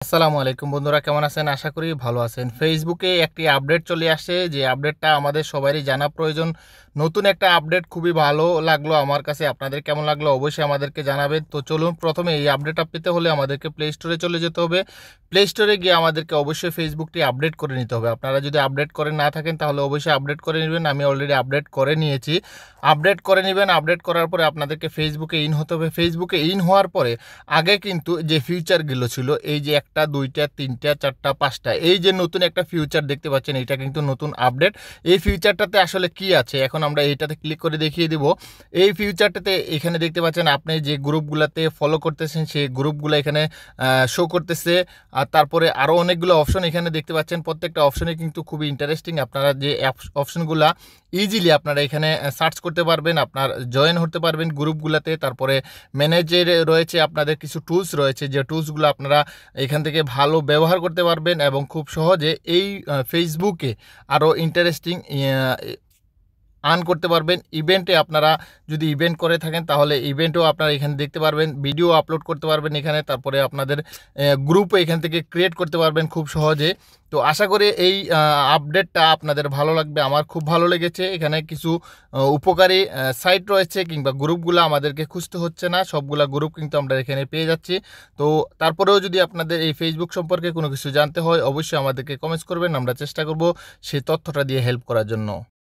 আসসালামু আলাইকুম বন্ধুরা, কেমন আছেন? আশা করি ভালো আছেন। ফেসবুকে একটি আপডেট চলে আসছে, যে আপডেটটা আমাদের সবারই জানা প্রয়োজন। নতুন একটা আপডেট, খুবই ভালো লাগলো আমার কাছে। আপনাদের কেমন লাগলো অবশ্যই আমাদেরকে জানাবেন। তো চলুন, প্রথমে এই আপডেটটা পেতে হলে আমাদেরকে প্লে স্টোরে চলে যেতে হবে। প্লে স্টোরে গিয়ে আমাদেরকে অবশ্যই ফেসবুকটি আপডেট করে নিতে হবে। আপনারা যদি আপডেট করে না থাকেন তাহলে অবশ্যই আপডেট করে নেবেন। আমি অলরেডি আপডেট করে নিয়েছি। আপডেট করে নেবেন। আপডেট করার পরে আপনাদেরকে ফেসবুকে ইন হতে হবে। ফেসবুকে ইন হওয়ার পরে আগে কিন্তু যে ফিউচারগুলো ছিল, এই যে একটা, দুইটা, তিনটা, চারটা, পাঁচটা, এই যে নতুন একটা ফিউচার দেখতে পাচ্ছেন, এটা কিন্তু নতুন আপডেট। এই ফিউচারটাতে আসলে কি আছে, এখন আমরা এইটাতে ক্লিক করে দেখিয়ে দিব। এই ফিউচারটাতে এখানে দেখতে পাচ্ছেন, আপনি যে গ্রুপগুলোতে ফলো করতেছেন সেই গ্রুপগুলো এখানে শো করতেছে। আর তারপরে আরও অনেকগুলো অপশন এখানে দেখতে পাচ্ছেন। প্রত্যেকটা অপশনে কিন্তু খুবই ইন্টারেস্টিং। আপনারা যে অপশনগুলো ইজিলি আপনারা এখানে সার্চ করতে পারবেন, আপনার জয়েন হতে পারবেন গ্রুপগুলোতে। তারপরে ম্যানেজের রয়েছে, আপনাদের কিছু টুলস রয়েছে, যে টুলসগুলো আপনারা এখান থেকে ভালো ব্যবহার করতে পারবেন এবং খুব সহজে এই ফেসবুকে আরও ইন্টারেস্টিং আর্ন করতে পারবেন। ইভেন্টে আপনারা যদি ইভেন্ট করে থাকেন তাহলে ইভেন্টও আপনারা এখানে দেখতে পারবেন, ভিডিও আপলোড করতে পারবেন এখানে। তারপরে আপনাদের গ্রুপও এখান থেকে ক্রিয়েট করতে পারবেন খুব সহজে। তো আশা করি এই আপডেটটা আপনাদের ভালো লাগবে। আমার খুব ভালো লেগেছে। এখানে কিছু উপকারী সাইট রয়েছে, কিংবা গ্রুপগুলো আমাদেরকে খুঁজতে হচ্ছে না, সবগুলা গ্রুপ কিন্তু আমরা এখানে পেয়ে যাচ্ছি। তো তারপরেও যদি আপনাদের এই ফেসবুক সম্পর্কে কোনো কিছু জানতে হয় অবশ্যই আমাদেরকে কমেন্টস করবেন, আমরা চেষ্টা করব সেই তথ্যটা দিয়ে হেল্প করার জন্য।